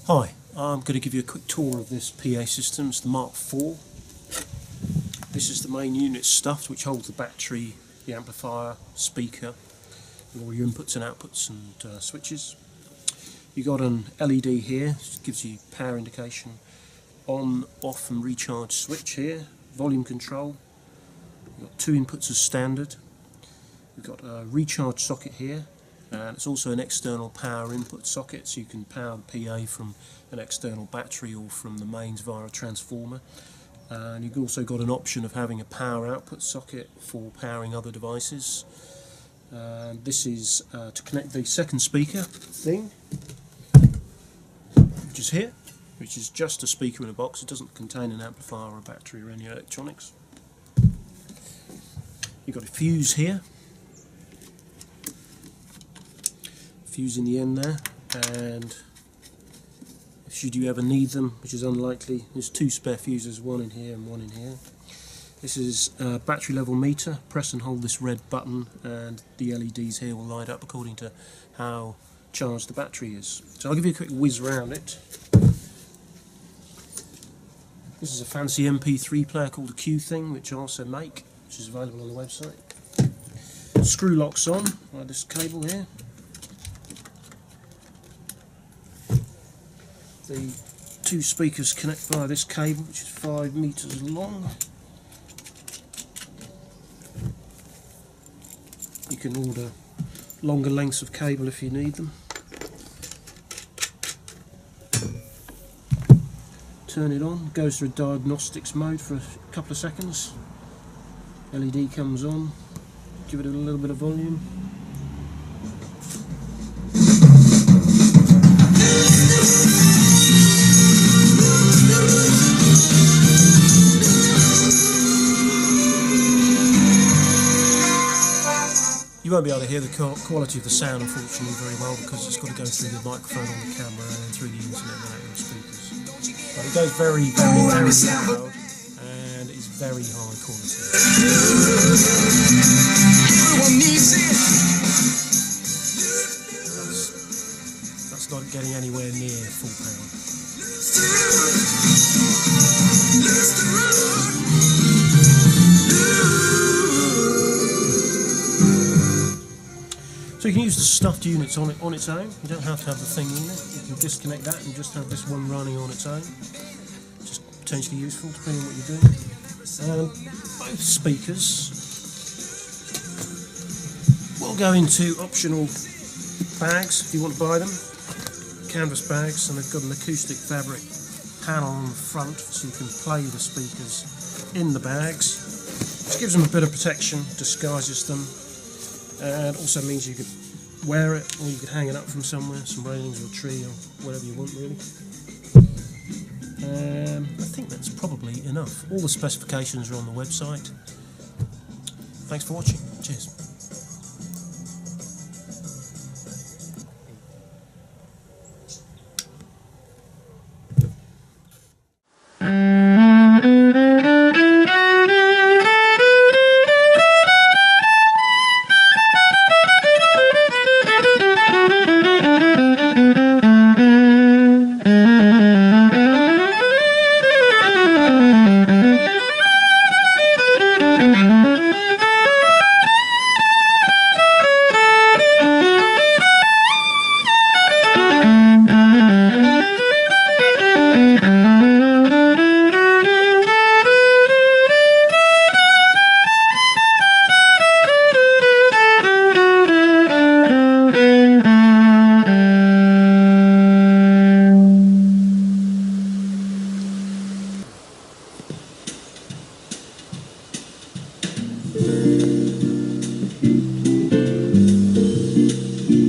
Hi, I'm going to give you a quick tour of this PA system. It's the Mk4. This is the main unit stuffed, which holds the battery, the amplifier, speaker, and all your inputs and outputs and switches. You've got an LED here, which gives you power indication, on, off and recharge switch here, volume control. You've got two inputs as standard. You've got a recharge socket here, and it's also an external power input socket, so you can power the PA from an external battery or from the mains via a transformer. And you've also got an option of having a power output socket for powering other devices. This is to connect the second speaker thing, which is here, which is just a speaker in a box. It doesn't contain an amplifier or a battery or any electronics. You've got a fuse here, fuse in the end there, and should you ever need them, which is unlikely, there's two spare fuses, one in here and one in here. This is a battery level meter. Press and hold this red button and the LEDs here will light up according to how charged the battery is. So I'll give you a quick whiz around it. This is a fancy MP3 player called a Q Thing, which I also make, which is available on the website. Screw locks on by this cable here. The two speakers connect via this cable, which is 5 meters long. You can order longer lengths of cable if you need them. Turn it on, goes through diagnostics mode for a couple of seconds. LED comes on, give it a little bit of volume. You won't be able to hear the quality of the sound, unfortunately, very well, because it's got to go through the microphone on the camera and then through the internet and out of the speakers. But it goes very, very, very loud and is very high quality. That's not getting anywhere near full power. So you can use the stuffed units on its own. You don't have to have the thing in it. You can disconnect that and just have this one running on its own. Just potentially useful depending on what you're doing. Both speakers will go into optional bags if you want to buy them. Canvas bags, and they've got an acoustic fabric panel on the front so you can play the speakers in the bags, which gives them a bit of protection, disguises them. And also means you could wear it, or you could hang it up from somewhere, some railings or a tree or whatever you want really. I think that's probably enough. All the specifications are on the website. Thanks for watching. Cheers.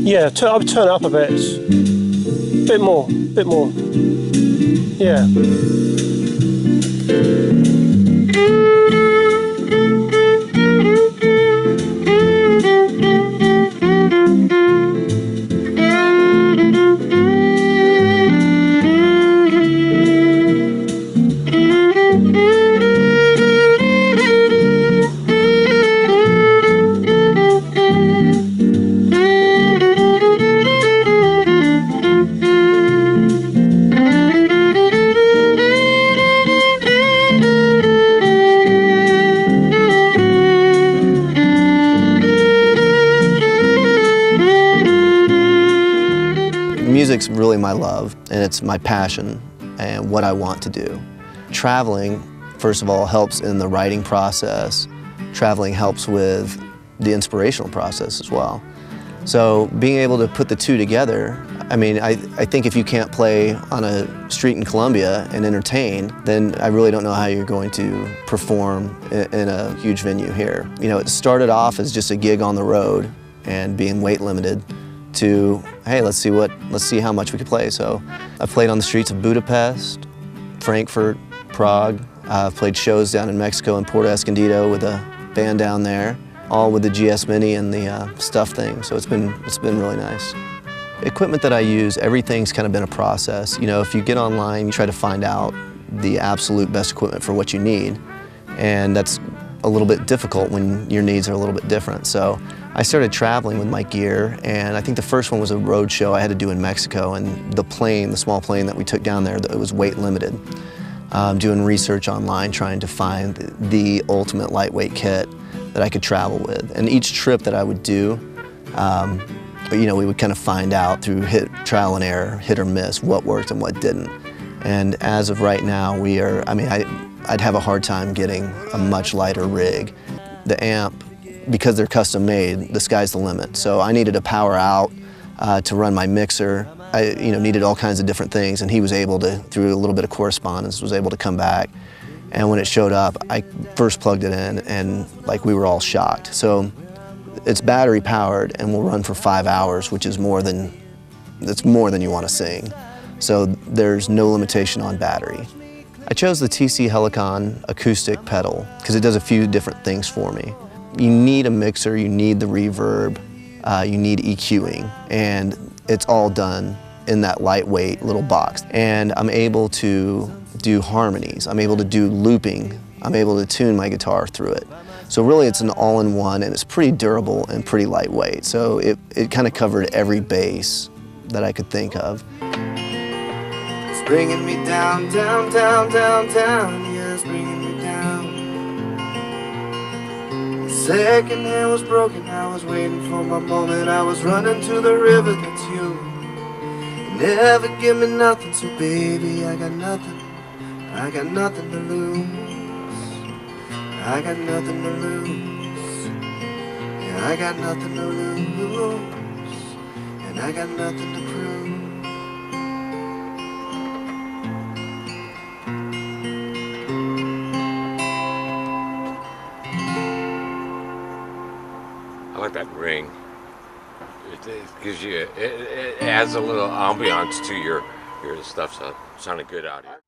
Yeah, I would turn it up a bit. Bit more. Yeah. Music's really my love, and it's my passion and what I want to do. Traveling, first of all, helps in the writing process. Traveling helps with the inspirational process as well. So being able to put the two together, I mean, I think if you can't play on a street in Columbia and entertain, then I really don't know how you're going to perform in a huge venue here. You know, it started off as just a gig on the road and being weight limited to, hey, let's see how much we could play. So I've played on the streets of Budapest, Frankfurt, Prague. I've played shows down in Mexico and Puerto Escondido with a band down there, all with the GS Mini and the Stuffed Thing. So it's been really nice. Equipment that I use, everything's kind of been a process. You know, if you get online, you try to find out the absolute best equipment for what you need, and that's a little bit difficult when your needs are a little bit different. So I started traveling with my gear, and I think the first one was a road show I had to do in Mexico, and the small plane that we took down there, it was weight limited. Doing research online, trying to find the ultimate lightweight kit that I could travel with. And each trip that I would do, you know, we would kind of find out through trial and error, hit or miss, what worked and what didn't. And as of right now, I'd have a hard time getting a much lighter rig. The amp, because they're custom made, the sky's the limit. So I needed a power out to run my mixer. I needed all kinds of different things, and he was able to, through a little bit of correspondence, was able to come back. And when it showed up, I first plugged it in, and like we were all shocked. So it's battery powered and will run for 5 hours, which is more than you want to sing. So there's no limitation on battery. I chose the TC Helicon acoustic pedal because it does a few different things for me. You need a mixer, you need the reverb, you need EQing, and it's all done in that lightweight little box. And I'm able to do harmonies, I'm able to do looping, I'm able to tune my guitar through it. So really it's an all-in-one, and it's pretty durable and pretty lightweight. So it kind of covered every base that I could think of. It's bringing me down, down, down, down, down, yeah, it's bringing me down. The second hand was broken, I was waiting for my moment, I was running to the river that's you. You never give me nothing, so baby, I got nothing to lose. I got nothing to lose. Yeah, I got nothing to lose. And I got nothing to prove. I like that ring. It gives you, it adds a little ambiance to your stuff, so it sounded good out here.